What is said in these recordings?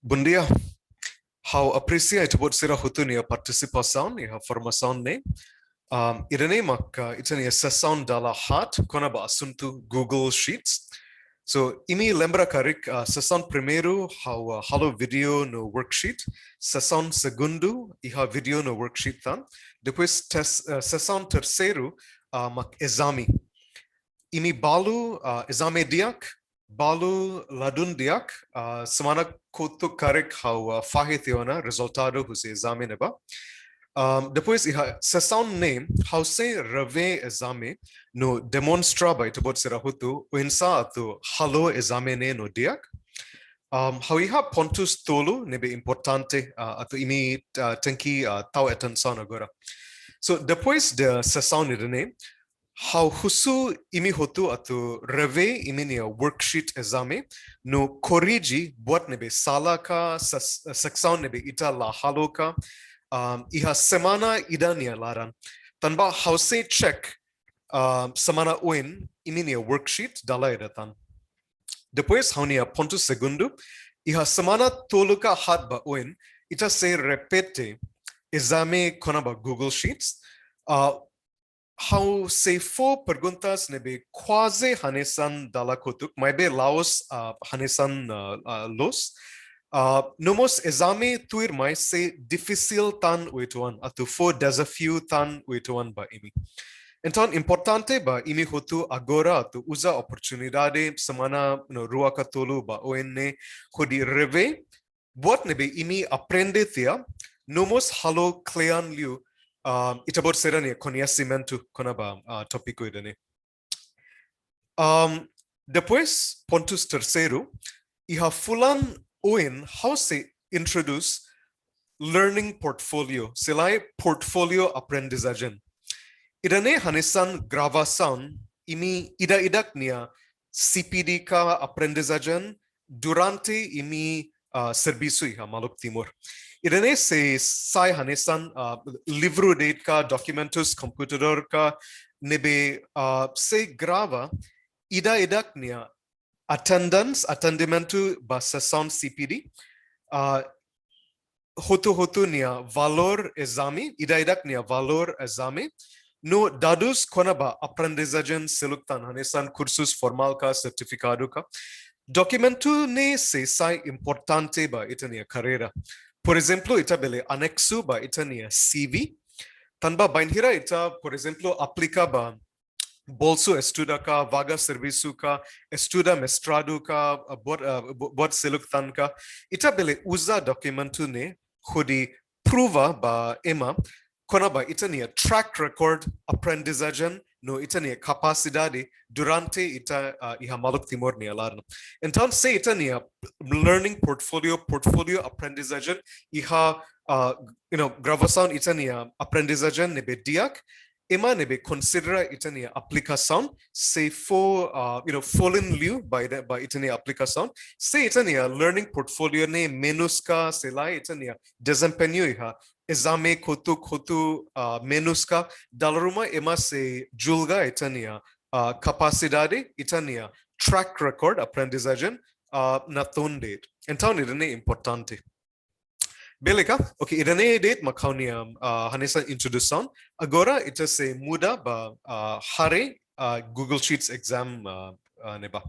Bom dia. How appreciate buat sira hutunia participação e a formação ne. Irene mak itania sessão dalla hat kona ba assunto Google Sheets. So imi lembra karik sessão primeiro how halo video no worksheet, sessão segundo iha video no worksheet tan. Depois sessão terceiro mak exame. Imi balu exame diak balu ladun diak semana kotu karek how fahetiona resultado huse exame neba. Depois iha sessão name how se reve exame no demonstra by tobot serahutu uinsa atu halo exame ne no diak. How iha pontus tolu nebe importante atu imi tenki tau atenção agora. So depois de sessão nene how husu imi hotu atu reve imi nia worksheet exame no corrigi buat nebe sala ka seksão nebe ita la halo ka iha semana ida nia laran tanba how se check semana uin imi nia worksheet dala edatan depois how nia ponto segundo iha semana toluka hat ba uin ita se repete exame konaba Google Sheets how se fo perguntas nebe quase hanesan dala kotuk maibe laos hanesan los nomos exame tuir mais se difícil tan uituan atu fo desafio tan uituan ba imi. Então importante ba imi hotu agora atu usa oportunidade semana no rua katolu ba ONE hodi reve buat nebe imi aprende tia nomos halo klean liu itabot serani conhecimento konaba tópico idane. Depois pontos terceiro iha fulan uin how se introduce learning portfolio selai portfolio aprendizagem idane hanesan gravação imi ida nia CPD ka aprendizagem durante imi serviço iha Maluku Timur. Irene se sai hanesan livro date ka documentos computador ka nebe se grava ida nia attendimento ba sessão CPD hotu nia valor exame ida nia valor exame no dados konaba aprendizagem seluktan hanesan cursus formal ka certificado ka documento ne se sai importante ba itania carreira. Por exemplo, ita bele anexo ba itania CV. Tanba bainhira ita, por exemplo, aplica ba bolso estuda ka, vaga serviço ka, estuda mestrado ka, bot seluktan ka. Ita bele usa documento ne hudi prova ba ema kona ba itania track record aprendizagem no itania capacidade durante ita iha Maluku Timur ni alarno. Então se itania learning portfolio aprendizagem iha gravação itania aprendizagem nebe diak ema nebe considera itania aplicação se for fallen liu by itania aplicação se itania learning portfolio ne menuska se lá itania desempenho iha exame kotu menuska dalaruma ema se julga itania capacidade itania track record aprendizagem na tondate. Então irene importante. Beleza? Ok, irene date makaunia hanesa introdução. Agora ita se muda ba hari Google Sheets exam neba.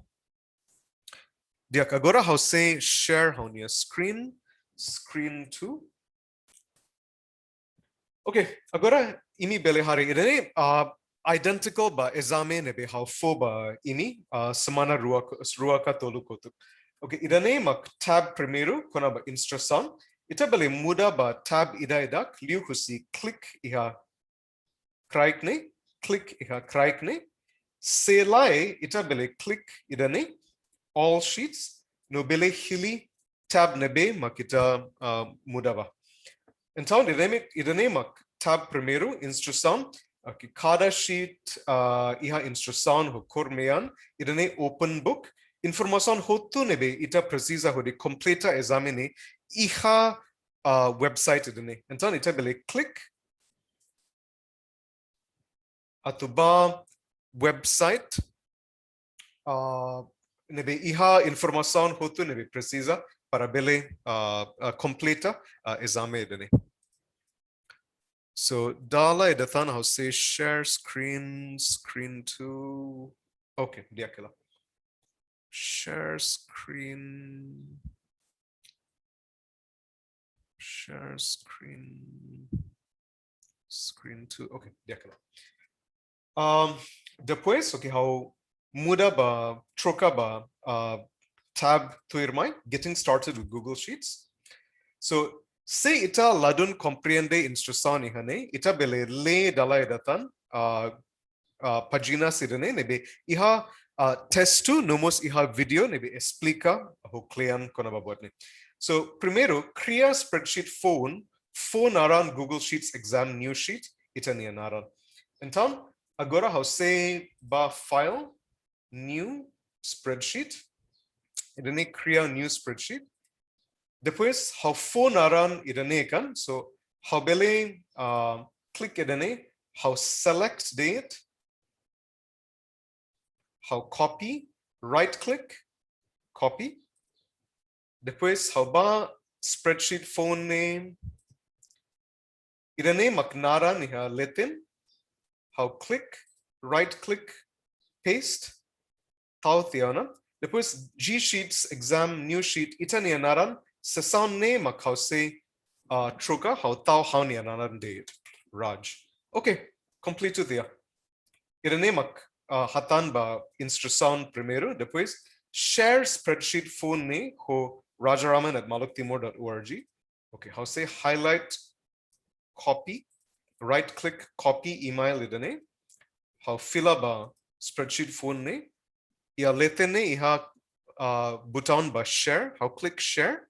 Diak agora how se share haunia screen 2. Okay, agora imi bele hari irene identical ba exame nebe how fo ba imi semana rua ka tolu kotu. Okay, irene mak tab primeiro kona ba instrução. Ita bele muda ba tab ida liu husi click iha kraikne selai ita bele click idane all sheets no bele hili tab nebe makita muda ba. Então irene mak tab primeiro instrução aqui cada sheet iha instrução ho cormean irene open book informação hotu nebe ita precisa ho de completa examine iha website idane. Então ita bele click atuba website nebe iha informação hotu nebe precisa parabele completa exame idane. So dala idathan how say share screen 2. Okay, diakela. Share screen 2. Okay, diakela. Depois, okay, how muda ba troca ba tab tuirmai, getting started with Google Sheets. So say ita ladun compreende instrução ihane, ita bele le dala edatan pagina sidane nebe iha testu nomos iha video nebe explica ho klean konababotne. So primeiro cria spreadsheet phone around Google Sheets exam new sheet ita ni anaran. Então agora how say ba file new spreadsheet idane cria new spreadsheet. Depois, how phone aran idane kan. So, how bele click idane, how select date, how copy, right click, copy. Depois, how ba spreadsheet phone name, idane maknara niha letin, how click, right click, paste, tau tiana. Depois, G Sheets exam new sheet itani anaran. Session name how say troca how tau how ni anaran date Raj. Okay, complete to there. Iranemak hatan ba instrução primeiro, depois share spreadsheet phone ne ho rajaraman@maluktimor.org. Okay, how say highlight, copy, right click, copy email idane. How fill up spreadsheet phone ne. Ia letene iha button ba share. How click share.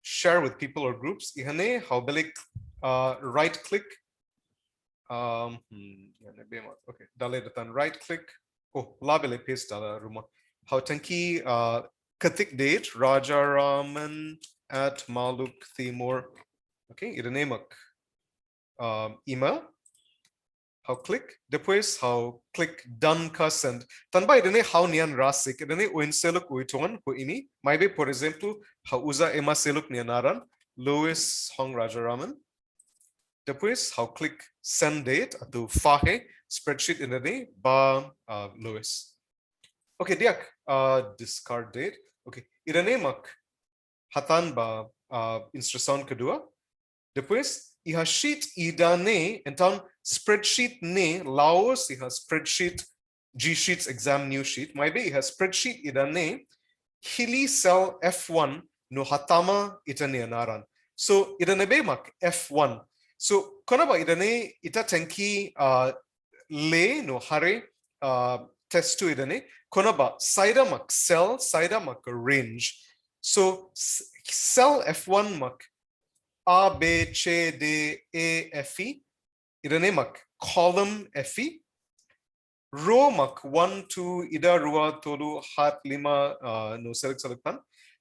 Share with people or groups. Ihane how belik right click. Okay, dale datan right click. Oh, labele paste dala ruma. How tanki katik date rajaraman@maluktimor. Okay, iranemak email. How click. Depois how click done ka send. Tanba idane how nian rasik. Idane uinseluk uituan ko ini. Maybe por exemplo how usa ema seluk nianaran. Louis Hong Rajaraman. Depois how click send date atau fahe spreadsheet idane ba Louis. Okay, diak discard date. Okay, idane mak hatan ba instrução kedua. Depois iha sheet idane então spreadsheet ne laos iha spreadsheet G Sheets exam new sheet maybe iha spreadsheet idane hili cell F1 no hatama itane anaran. So idane bemak F1. So konaba idane ita tanki le no hare test to idane konaba saida mak cell saida mak range. So cell F1 mak A, B, C, D, E, F, E. Idane mak column F, E. Row mak 1, 2, ida, rua, todo, hat, lima, no select.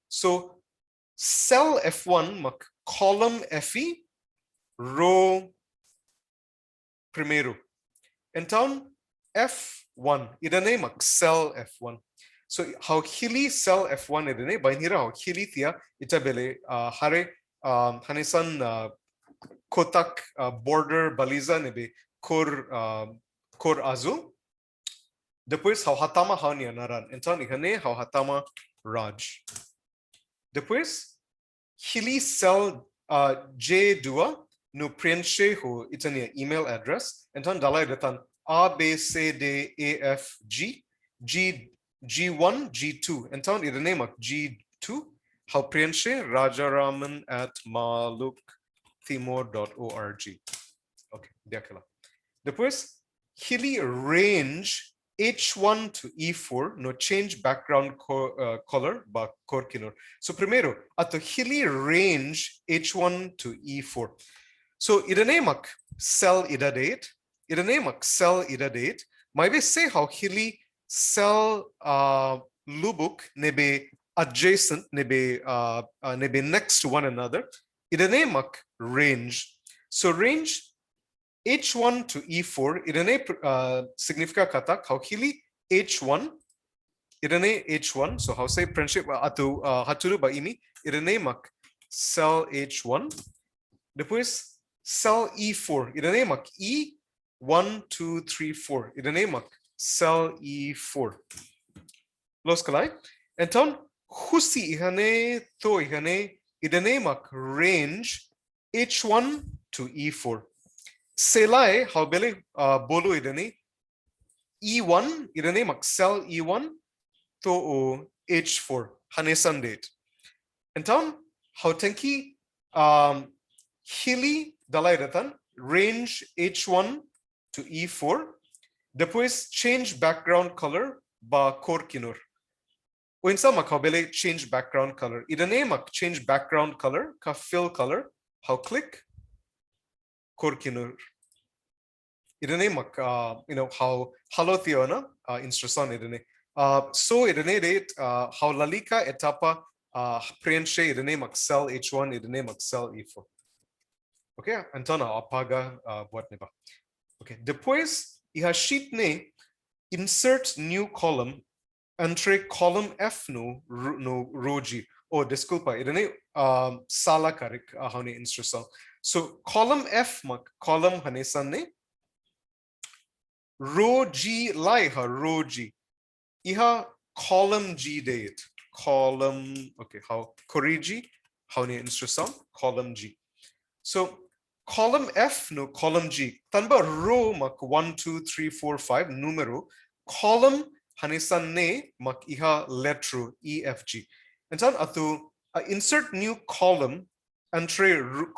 So cell F1 mak column F, E. Row primeiro. Então F1 idane mak cell F1. So how hili cell F1 idane bainira how hili tia itabele hare Hanesan kotak border baliza nebe cor azul. Depois how hatama how ni anaran. Então ihane how hatama Raj. Depois hili cell J2 no preenche ho itania email address. Então dalai datan A B C D E F G G1 G2. Então idane mak G2 how preenche rajaraman@maluktimor.org. Okay, diakela. Depois hili range H1 to E4 no change background color ba cor kinor. So primeiro ato hili range H1 to E4. So idanemak cell ida date. Idanemak cell ida date. Maybe say how hili cell lubuk nebe adjacent nebe next to one another. Idane mak range. So range H1 to E4 idane significa kata how hili H1 irene H1 so how say friendship atu haturu ba imi irene mak cell H1 depois cell E4 irene mak E1 2 3 4 irene mak cell E4 los kalai então husi ihane to ihane irene mak range H1 to E4 selai how bele bolu irene E1 irene mak cell E1 to o H4 hanesan date então how tenki hili dalai ratan range H1 to E4 depois change background color ba cor kinur o insa makabele change background color idane mak change background color ka fill color how click cor kinur idane mak how halo theona instruction idane so idane date how lalika etapa preenche idane mak cell H1 idane mak cell E4 okay então apaga buat neba okay depois iha sheet ne insert new column entre column F no roji oh desculpa idane sala karik haune instruction so column F mak column hanesan ne row G lai ha row G iha column G date column okay how corrigi how ne instruction column G so column F no column G tanba row mak 1 2 3 4 5 numero column hanesan ne mak iha letter E F G então atu insert new column entre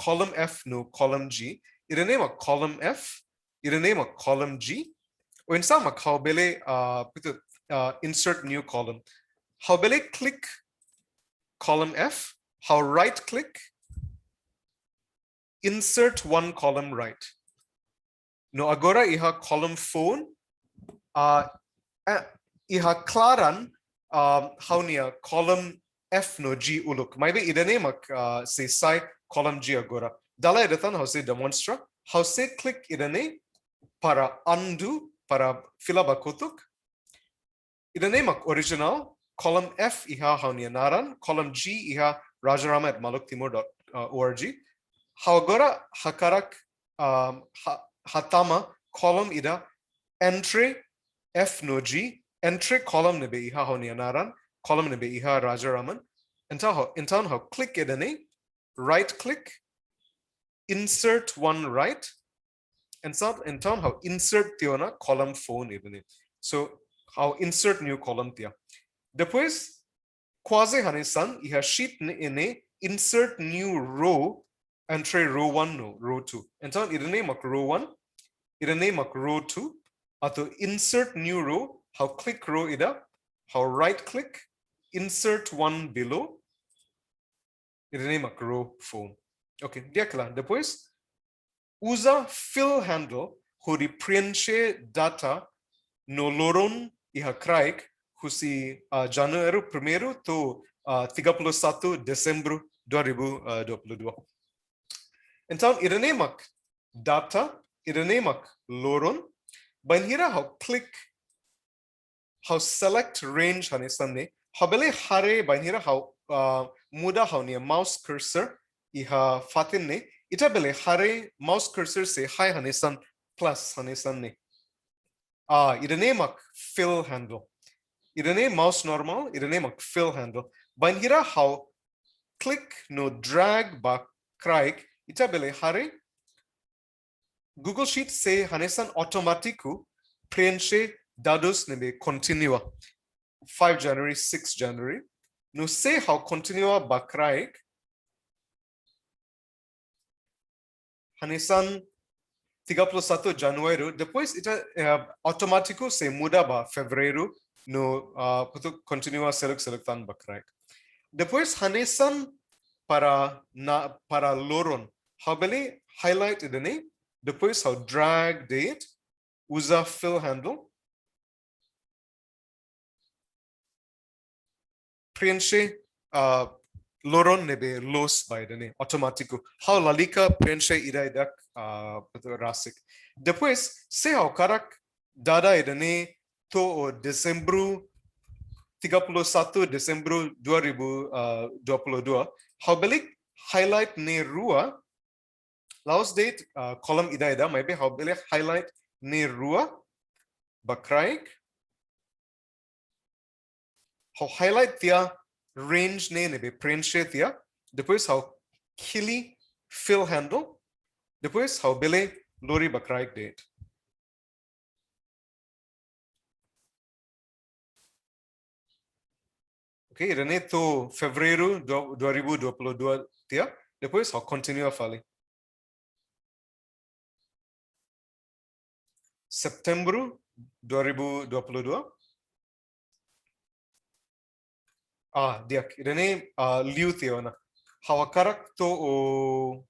column F no column G irene mak column F irene mak column G o insa mak how bele insert new column how bele click column F how right click insert one column right no agora iha column phone iha claran how nia column F no G uluk maybe idane mak say sai column G agora dala edatan how say demonstra how say click idane para undo para filaba kotuk idane mak original column F iha how nia naran column G iha rajarama@maluktimor.org how agora hakarak hatama column ida entre F no G entre column nebe iha how nia naran column nebe iha rajaraman então how click idane right click insert one right and so então how insert tiona column phone idane so how insert new column tia depois quase hanesan iha sheet ne insert new row entre row 1 no row 2 então idane mak row 1 idane mak row 2 ato insert new row how click row ida how right click insert one below idane mak row phone okay dia klar depois usa fill handle hori preenche data no loron iha craik husi janeiro 1 to 31 Desember 2022 então idane mak data idane mak loron banhira how click how select range hanesanne habele hare banhira how muda how nia mouse cursor iha fatinne ita bele hare mouse cursor se hi hanesan plus hanesanne idane mak fill handle idane mouse normal idane mak fill handle banhira how click no drag ba craik ita bele hare Google Sheet se hanesan automatiku preenche dados nebe continua 5 January 6 January no se how continua ba craik hanesan 31 January depois ita automatiku se muda ba fevereiro no continua selectan ba craik depois hanesan para loron habele highlight idane depois how drag date usa fill handle preenche loron nebe los by idane automatico how lalika preenche ida rasik depois se how karak dada idane to Desember 31 Desember 2022 haubelik highlight ne rua last date column ida maybe haubelik highlight ne rua bakraik how highlight tia range ne be prenshe tia depois how kili fill handle depois how bele lori bakraik date. Okay, Rene to Fevereiro 2022 tia. Depois how continue a fali. Setembro 2022. Dia Rene liu tia na. How akarak to o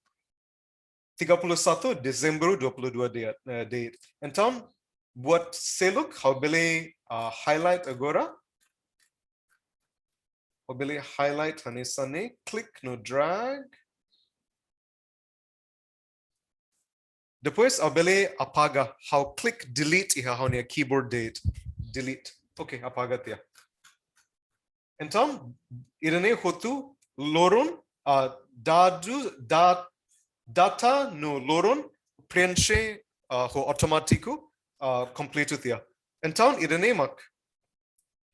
31 Desember 22 date. Então, buat seluk how bele highlight agora. How bele highlight hanesane click no drag. Depois abele apaga how click delete iha how nia keyboard date delete. Okay, apaga tia. Então, irene hotu loron data no loron preenche ho automático completo tia. Então, irene mak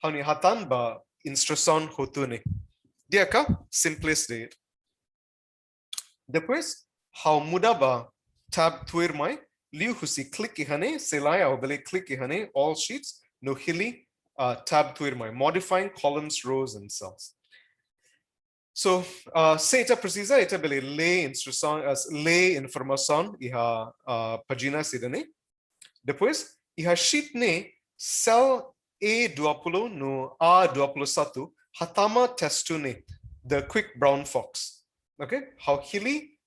how ni hatan ba instrução hotu ne. Dia ka simplest date. Depois, how muda ba tab tuir mai liu husi click ihane selai au bele click ihane all sheets no hili tab tuir mai modifying columns rows and cells. So se ita precisa ita bele lei instrução lei informação iha pagina sidane. Depois iha sheet ne cell A20 no A21 hatama testu ne the quick brown fox. Okay, how hili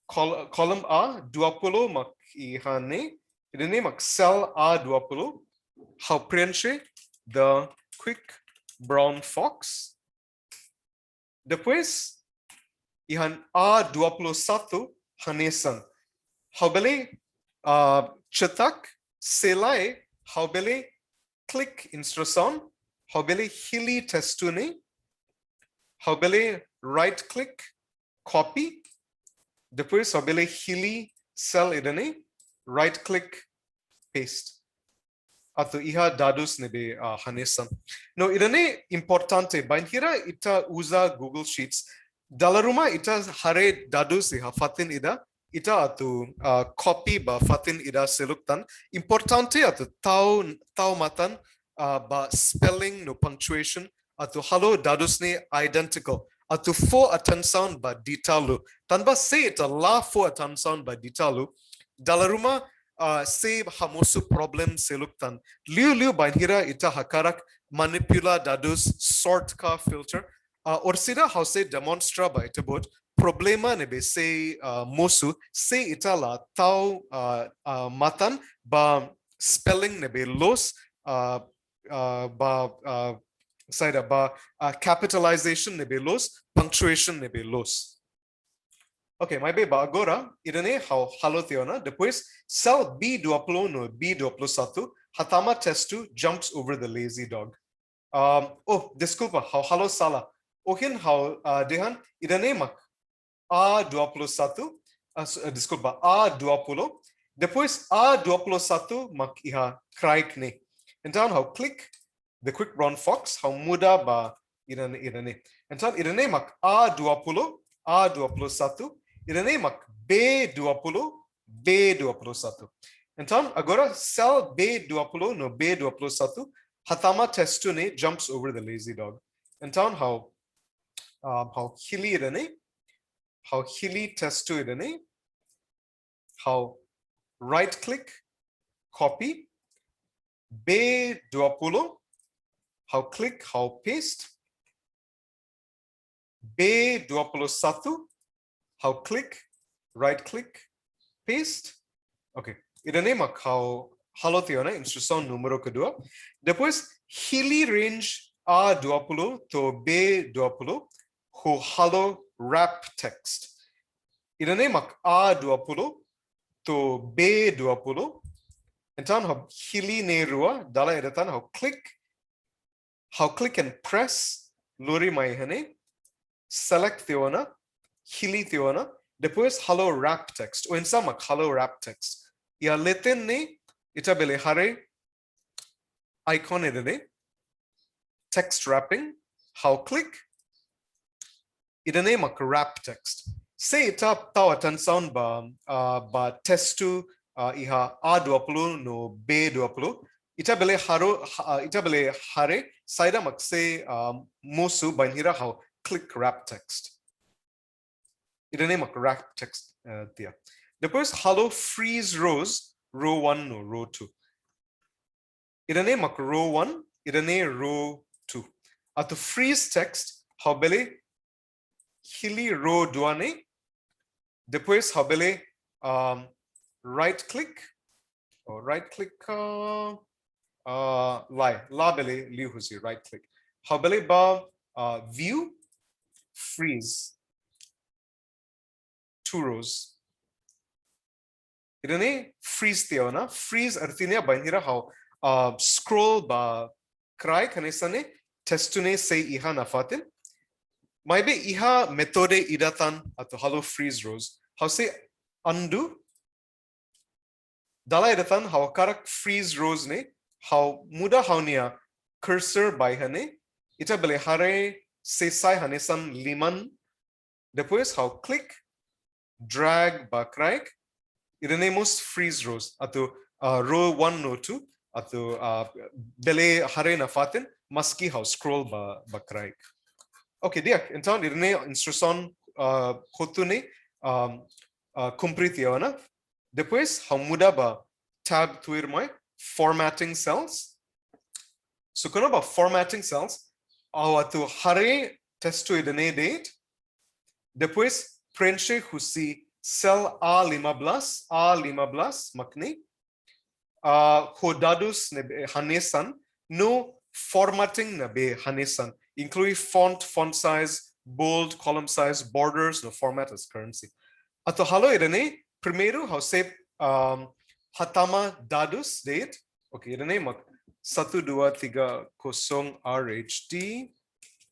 column A20 mak ihane ini mak cell A20 how preenche the quick brown fox. Depois ihan A21 hanesan how bele cetak selai how bele click instruction how bele hili testune how bele right click copy. Depois how bele hili cell idane right click paste. Atau iha dados nebe hanesan. No idane importante banhira ita usa Google Sheets. Dalaruma ita hare dados iha fatin ida ita atu copy ba fatin ida seluktan. Importante atu tau matan ba spelling no punctuation atu halo dados ne identical. Atu fo atenção ba ditalu. Tanpa se ita la fo atenção ba ditalu. Dalaruma se hamosu problem seluktan. Liu banhira ita hakarak manipula dados sort ka filter. Orsida how se demonstra ba ita bot problema nebe se mosu se ita la tau matan ba spelling nebe los ba saida ba capitalization nebe los punctuation nebe los. Okay, my beba agora irene how halo theona depois cell B20 no B21 hatama testu jumps over the lazy dog. Oh, desculpa, how halo sala. Ohin how dehan irene mak A21 desculpa A20 depois A21 mak iha craik ne. Então how click the quick brown fox how muda ba irene. Então irene mak A21 irene mak B20 Então agora cell B20 no B21 hatama testu ne jumps over the lazy dog. Então how hili irene how hili testu irene how right click copy B20 how click how paste B21 how click right click paste. Okay, irene mak how halo theona instrução número kedua. Depois hili range A20 to B20 ho halo wrap text. Irene mak A20 to B20 Então how hili ne rua dala edatan how click and press lori mai hane select theona hili theona depois hello wrap text o insama hello wrap text ia leten ne ita bele hare icon edene text wrapping how click idane mak wrap text say ita tawatan sound ba testu iha A20 no B20 ita bele hare saida mak say mosu banhira how click wrap text idane mak wrap text dia depois hello freeze rows row 1 no row 2 idane mak row 1 idane row 2 at the freeze text how bele hili row duane depois how bele right click la bele li husi right click how bele ba view freeze two rows idane freeze theona freeze artinia banhira how scroll ba cry kanesane testune say iha nafatin maybe iha methode idatan at hello freeze rows how say undo dala idatan how karak freeze rows ne how muda how nia cursor by hane ita bele hare say sai hanesan liman depois how click drag ba crack irenemos freeze rows ato row 1 no 2 ato bele hare na fatin maski how scroll ba crack okay dia então irene instrução hotune cumprir depois how muda ba tab tuir mai formatting cells so quando ba formatting cells ao ato hare testo idene date depois preenche husi cell A15 makni rodados ne hanesan no formatting na be hanesan inclui font size bold column size borders no format as currency ato halo irene primeiro how say hatama dados date okay irene mak 1230 RHD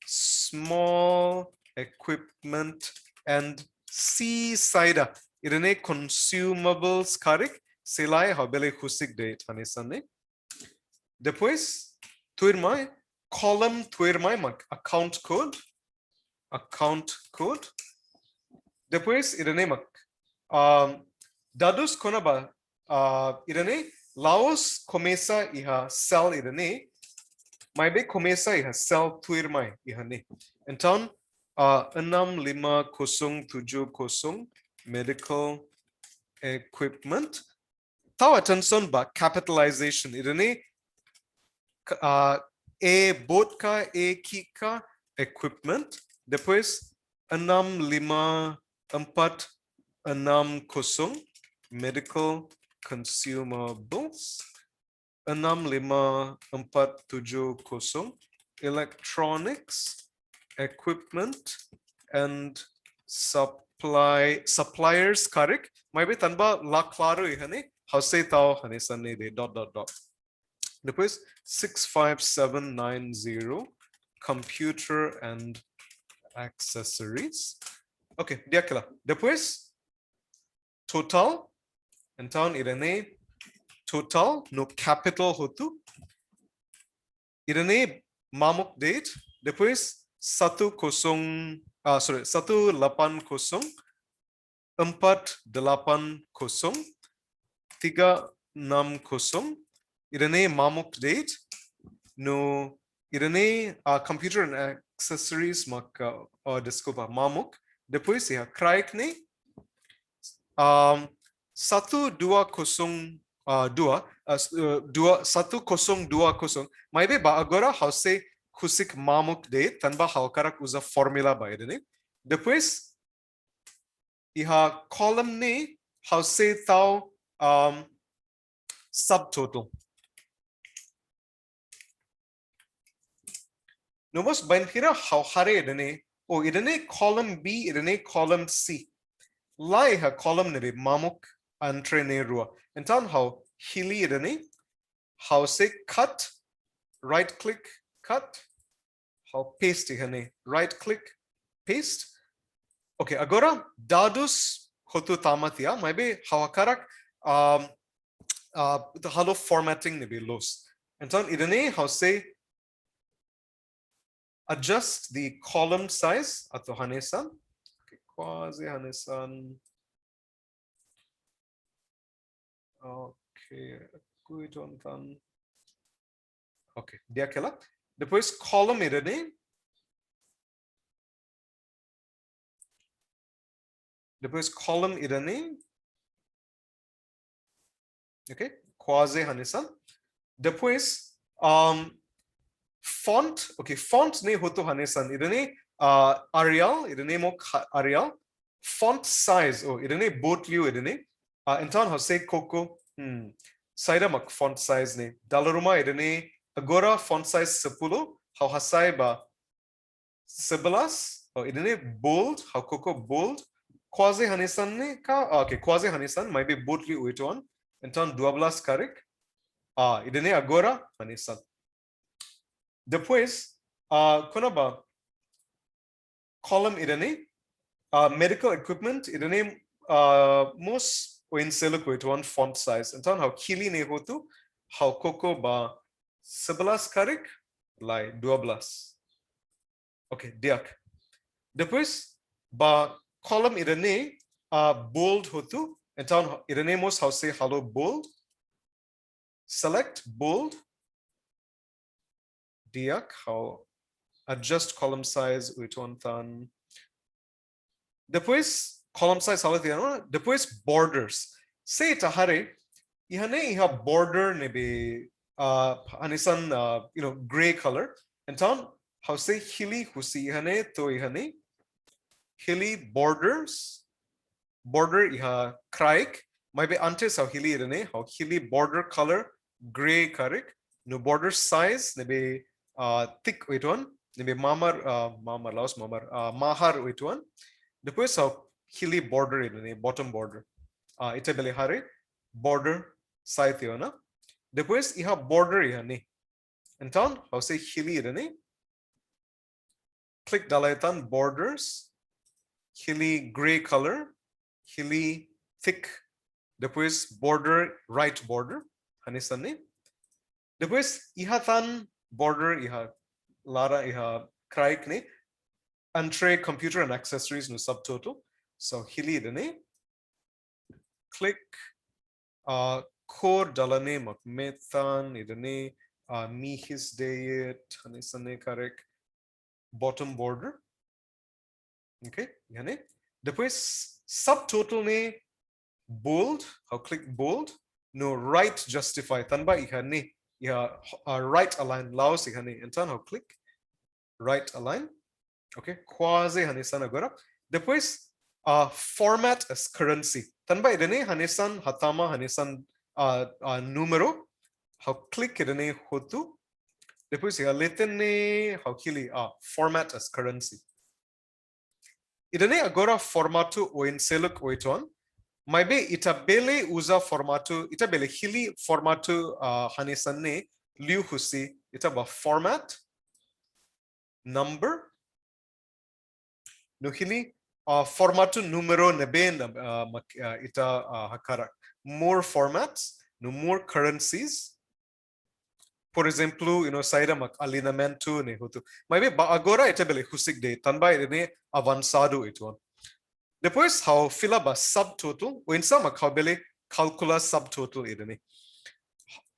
small equipment and C side irene consumables karik selai habele husik date hanesane depois tuirmai column tuirmai mak account code depois irene mak dados konaba irene laos começa iha cell irene mai be começa iha cell tuirmai ihane então 6507 medical equipment tahu attention ba capitalization irene e botka e kika equipment depois 6540 medical consumables 6540 electronics equipment and suppliers karik maybe tanba la claro ihane how say tao hane sanne de dot depois 65790 computer and accessories okay dia kala depois total então irene total no capital hotu irene mamuk date depois 180 360 irene mamuk date no irene computer and accessories mak desculpa mamuk depois ya craik ne 1220 maybe ba agora how say kusik mamuk de tanba how karak usa formula ba irene depois iha column ne how say tau subtotal nomos banhira how hare irene o irene column B irene column C lai ha column ne mamuk entre ne rua então how hili irani, how say cut, right click, cut, how paste ihane, right click, paste. Okay, agora dados hotu tamatia, maybe how akarak the hello formatting maybe los. And so irani how say adjust the column size at the hanesan. Okay, quasi hanesan. Okay, kuitontan. Okay, dia kela. Depois column irani. Depois column irani. Okay, quasi hanesan. Depois font. Okay, font ne hoto hanesan. Irani Arial. Irani mo Arial. Font size. Oh, irani both view irani. Então how say coco. Saida mak font size ne. Dalaruma irani agora font size 10. How hasai ba 11. Oh, irani bold. How coco bold. Quasi hanesan ne ka. Okay, quasi hanesan might be both view uiton. Então 12 karik. Irani agora hanesan. Depois, kuna ba column irani medical equipment irani most in selo ko one font size. Então how kili ne hotu how coco ba 11 karik lai 12. Okay, diak. Depois ba column irani bold hotu. Então irani most how say hello bold. Select bold. Diak how adjust column size uitontan. Depois column size how tiano. Depois borders. Say tahare ihane iha border nebe anisan gray color. And town how say hili husi ihane to ihane hili borders border iha kraik maybe antes how hili irane how hili border color gray karik no border size nebe thick uiton nebe mamar laos mamar mahar uiton. Depois how hili border irane bottom border ita bele hare border side tiona. Depois iha border ihane. Então how say hili irane click dalaitan borders hili gray color hili thick. Depois border right border hanisane. Depois iha tan border iha lara iha kraik ne entre computer and accessories no subtotal. So hili irane click core dalane makmetan irane mihis deyet hanisane karek bottom border. Okay, yani depois subtotal ne bold how click bold no right justify tanba ihane iha right align laos ihane entan how click right align. Okay, quasi hanesan agora. Depois format as currency tanba irane hanesan hatama hanesan numero how click irane hotu. Depois iha letene how kili format as currency. Irane agora formato oin seluk oiton. Maybe itabele usa formato itabele hili formato hanesanne liu husi itaba format number no hili formato numero nebe ita hakara more formats no more currencies. Por exemplo, saída mak alinhamento ne hotu. Maybe agora itabele husik de tanba irene avançado ituan. Depois how filaba subtotal o insama kabele calcula subtotal irene.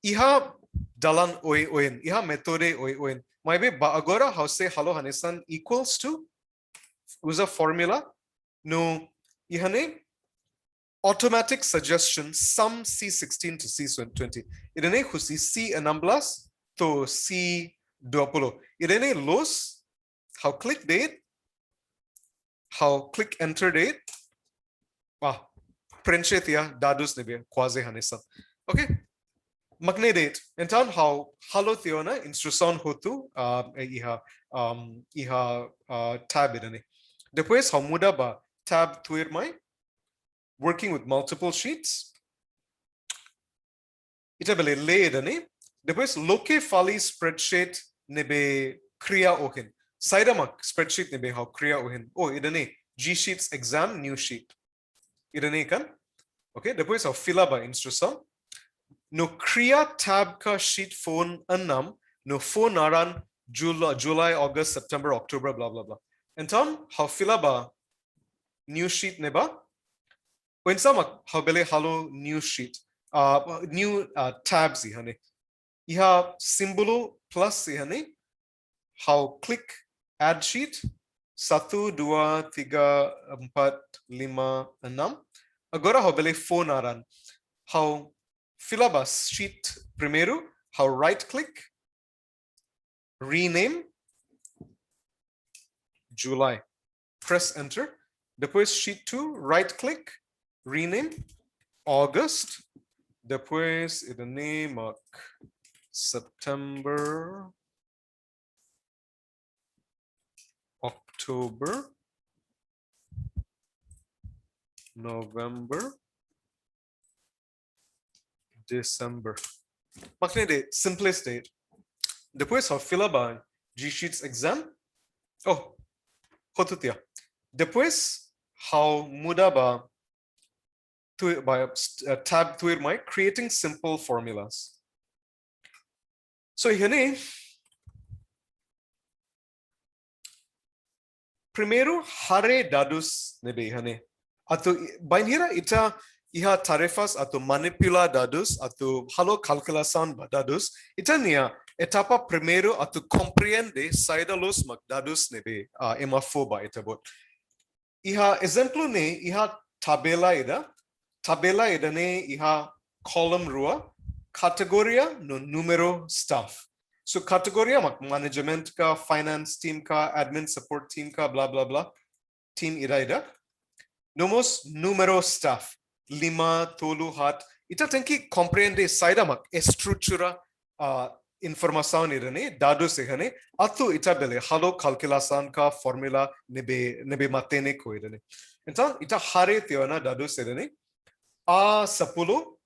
Iha dalan oin iha methode oin. Maybe agora how say hello hanesan equals to usa formula no ihane automatic suggestion sum C16 to C20. Irene husi C16 to C20. Irene los how click date how click enter date princetia dadus nebe quasi hanesan. Okay, magne date então how halo theona instrução hotu iha tab irene. Depois how muda ba tab tuir mai working with multiple sheets. ita bele le idane depois loke fali spreadsheet nebe kriya ohin saidamak spreadsheet nebe how kriya ohin oh idane g sheets exam new sheet idane kan okay depois how filaba instrução no kriya tab ka sheet phone annam no phone aran July August September October blah blah blah então how filaba new sheet neba when sama how bele halo new sheet new tabs ihane iha simbolo plus ihane how click add sheet 1 2 3 4 5 6 agora how bele phone aran how filaba sheet primeiro how right click rename July press enter depois sheet 2 right click rename August depois the name of September October November December makna de simplest date depois how filaba G sheets exam oh hotutia depois how mudaba to by tab tuir my creating simple formulas so here primeiro hare dados nebe hane ato bainhira ita iha tarefas ato manipula dados ato halo calculação dados ita nia etapa primeiro ato compreende saída los mak dados nebe emafoba ita bot iha exemplo ne iha tabela ida ne iha column rua categoria no numero staff so categoria mak management ka finance team ka admin support team ka blah blah blah team ida nomos numero staff lima tolu hat ita tenki compreende saida mak estrutura informação irane dados ehane atu ita bele halo calculação ka formula nebe matene ko irane então ita hare teona dados irane a sepuluh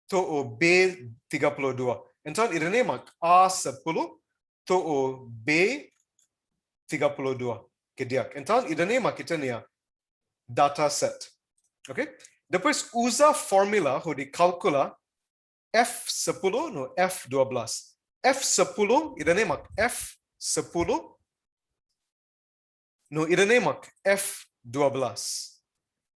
to o b 32 então irane mak a sepuluh to o b 32 kediak então irane mak itania data set okay depois usa formula hodi calcula f10 no f12 f10 irane mak f10 no irane mak f12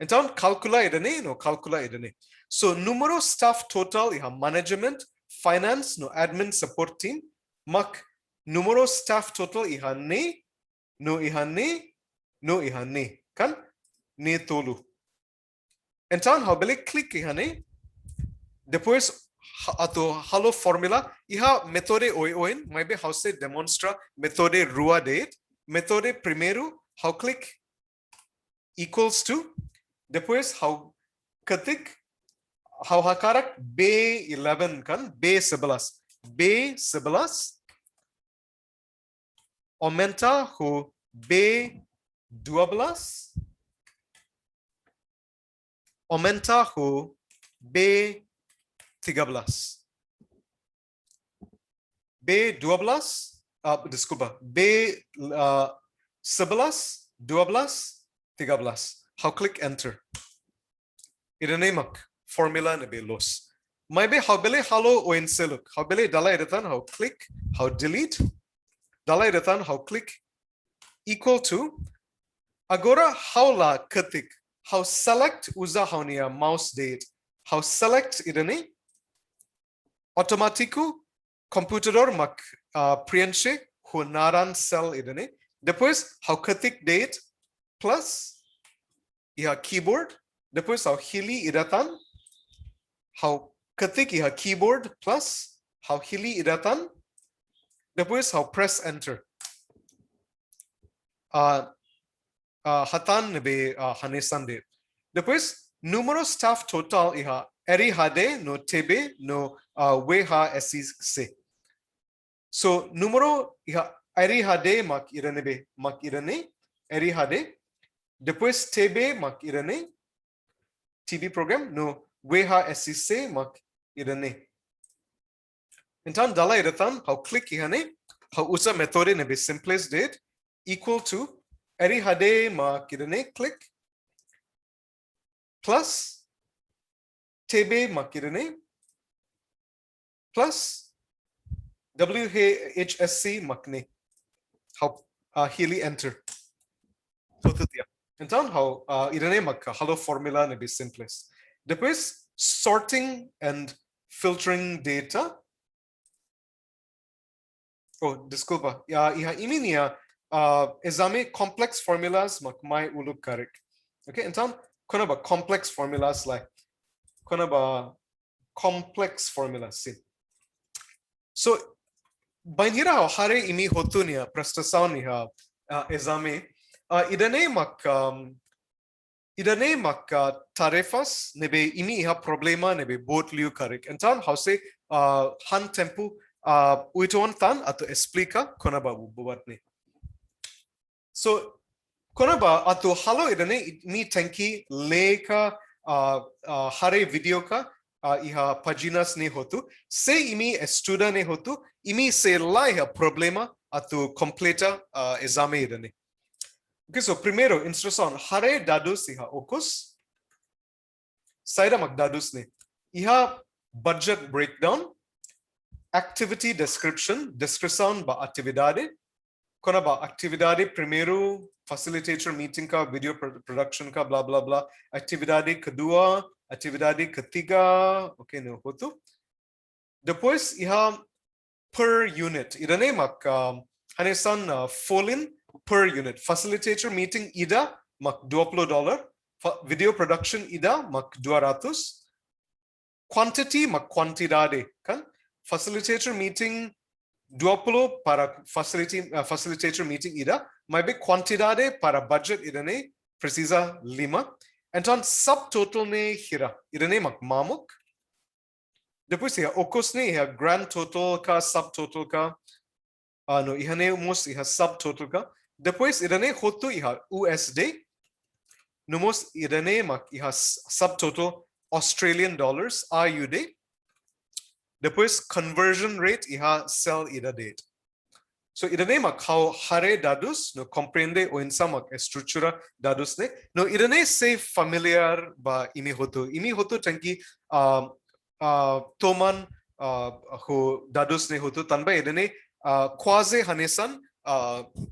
então calcula irane no calcula irane so numero staff total iha management finance no admin support team mak numero staff total iha ne no iha ne kan ne tolu então how bele click ihane depois ato halo formula iha metode oin maybe how se demonstra metode rua date metode primeiro how click equals to depois how ketik how hakarak b11 kan b11 aumenta ho b12 aumenta ho B13 B12 desculpa B11 12 13 how click enter iranemak formula nebe los maybe how bele halo o inseluk how bele dalai retan how click how delete dalai retan how click equal to agora how la ketik how select usa how nia mouse date how select idane automatico computador mak preenche ho naran cell idane depois how ketik date plus iha keyboard depois how hili idatan how ketik iha keyboard plus how hili idatan depois how press enter hatan nebe hanesan de depois numero staff total iha eri hade no tebe no weha se so numero iha eri hade mak irane eri hade depois tebe mak irane tv program no weha se mak irane Então dala iratan how click ihane how usa method nebe simplest date equal to eri hade ma kirane click plus tebe ma kirane plus WHSC makne how hili enter totutia. Então how irane mak hello formula nebe simplest. Depois sorting and filtering data. Oh, desculpa. Ini nia exame complex formulas mak mai ulu correct. Okay, então quando ba complex formulas like quando ba complex formulas sim. So banhira hare ini hotu nia prestação nia exame idane mak tarefas nebe ini iha problema nebe bot liu correct. Então how say han tempo uiton tan atau explica konaba buat ni. So konaba atau halo idane ni tanki leka hare video ka iha paginas ne hotu se imi estuda ne hotu imi se la iha problema atau completa exame idane. Okay, so primero instrução hare dados iha okus saida mak dados ne iha budget breakdown activity description, descrição ba atividade, quando ba atividade primeiro facilitator meeting ka video production ka blah blah blah, atividade kedua, atividade ketiga, okay no hotu. Depois iha per unit, idane mak hanesan folin per unit, facilitator meeting ida mak $20, video production ida mak 200, quantity mak quantidade kan. Facilitator meeting 20 para facilitator meeting ida, mas bem quantidade para budget idane precisa 5. Então subtotal ne hira idane mak mamuk. Depois iha okos ne iha grand total ka subtotal ka no ihane mos iha subtotal ka. Depois idane hotu iha USD. Numos idane mak iha subtotal Australian dollars AUD. Depois conversion rate iha sell ida date. So idane mak how hare dados no compreende o insamak estrutura dados ne no idane se familiar ba ini hotu tanki toman ho dados ne hotu tanba idane quasi hanesan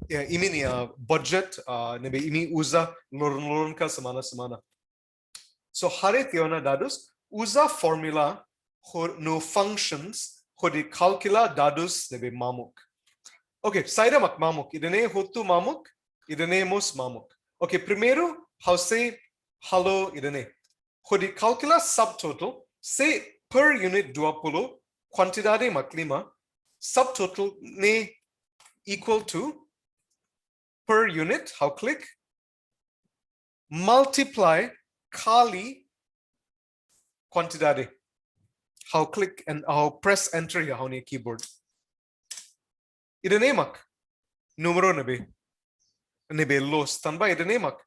ini ni budget nebe ini usa lorun ka semana. So hare tiona dados usa formula no functions hodi calcula dados nebe mamuk. Okay, saida mak mamuk. Idane hotu mamuk, idane mos mamuk. Okay, primeiro how say hello idane. Hodi calcula subtotal say per unit 20 quantidade mak 5 subtotal ne equal to per unit how click multiply kali quantidade. How click and how press enter here on your keyboard. Idane mak numero nebe los tanba idane mak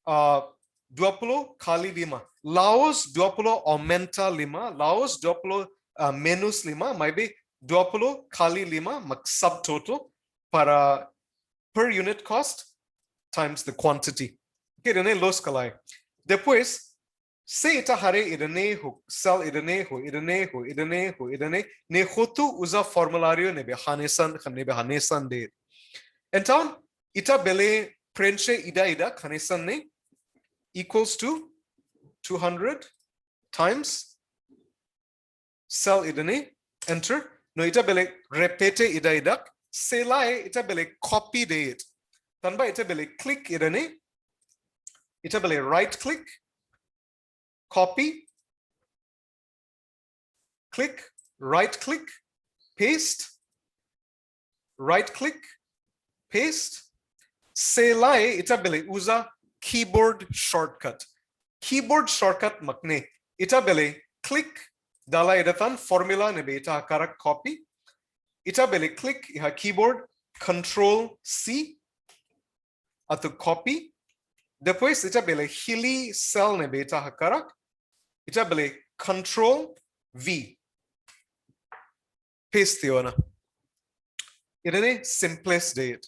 20 kali 5 laos 20 aumenta 5 laos 20 menos 5 maybe 20 kali 5 mak subtotal para per unit cost times the quantity. Okay, idane los kalai. Depois se ita hare idane ho sell idane ne hotu usa formulario nebe hanesan de. Então ita bele preenche ida hanesan ne equals to 200 times sell idane enter no ita bele repete ida selai ita bele copy de it. Tanba ita bele click idane ita bele right click copy, click, right click, paste, right click, paste. Selai itabele usa keyboard shortcut. Keyboard shortcut makne itabele click dala idatan formula nebe ita karak copy. Itabele click iha keyboard control C atau copy. Depois itabele hili cell nebe ita hakarak. Ita bele control V. paste tiona. Irene simplest date.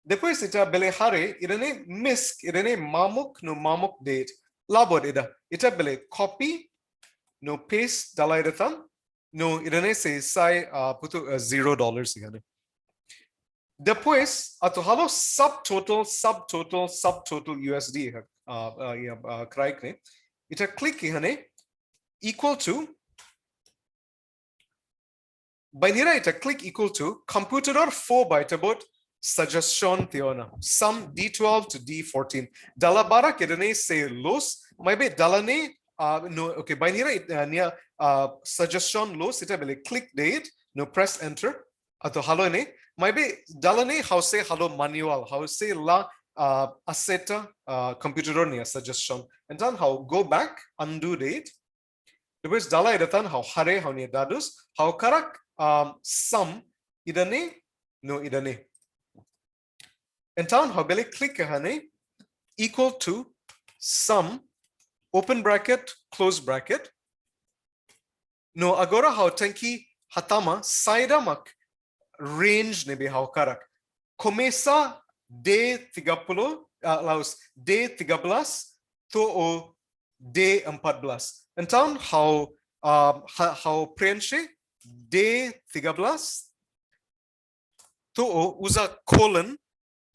Depois ita bele hare irene misk irene mamuk no mamuk date. Labor ita bele copy no paste dalairatan no irene se sai putu $0 igane. Depois ato halo subtotal USD craik ne. Ita click ihane equal to Bainira ita click equal to computador 4 byte about suggestion theona sum D12 to D14 dalabara kedane say los maybe dalane no okay bainira near suggestion los ita bele click date no press enter ato halo ne maybe dalane how say halo manual how say la aseta computador near suggestion and then how go back undo date depois dala idatan how hare how near dadus how karak sum idane no idane então how bele click hane equal to sum open bracket close bracket no agora how tanki hatama saida mak range nebe how karak começa de 30 laos de 13 to o de 14 então how preenche de 13 to o usa colon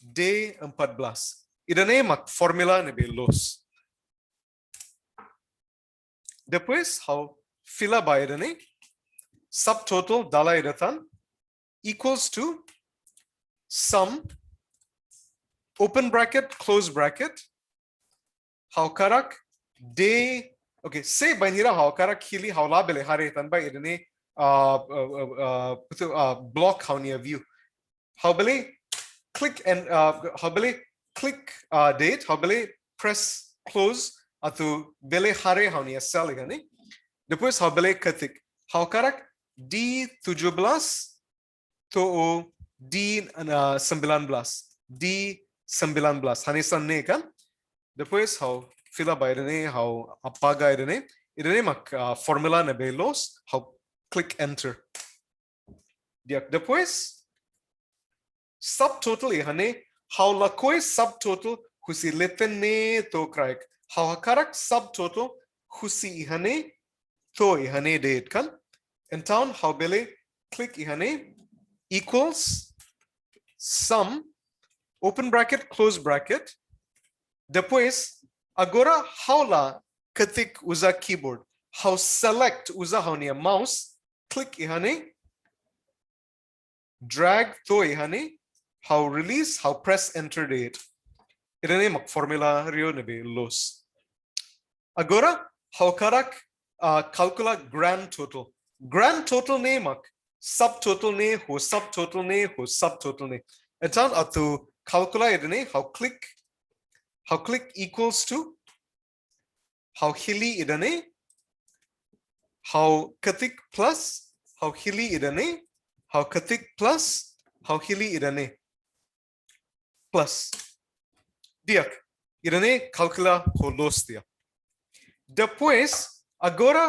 de 14 idane mak formula nebe los depois how fila by idane subtotal dala idatan equals to sum open bracket close bracket how karak de okay say bainira how karak hili how la bele hare tan by idane block how near view how bele click and how bele click date how bele press close atu bele hare how near cell igane depois how bele katik how karak D17 to D19 D19 hanisan ne kan depois how fila by idane how apaga idane mak formula ne belos how click enter depois subtotal ihane how la koi subtotal husi letene to craik how karak subtotal husi ihane to ihane date kan and town how bele click ihane equals sum open bracket close bracket depois agora how la ketik usa keyboard how select usa how near mouse click ihane drag to ihane how release how press enter date irene mak formula rio nebe los agora how karak calcula grand total ne mak subtotal ne ho subtotal ne etan atu calcula idane how click equals to how hili idane how katik plus how hili idane how katik plus how hili idane plus diak idane calcula ho los dia depois agora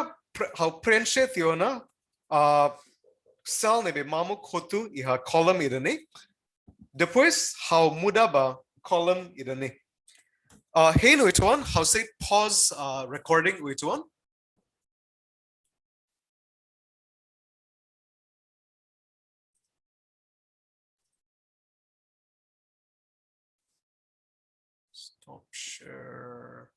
how preenche tiona cell nebe mamuk hotu iha column idane depois how mudaba column idane hey no ituan how say pause recording ituan stop share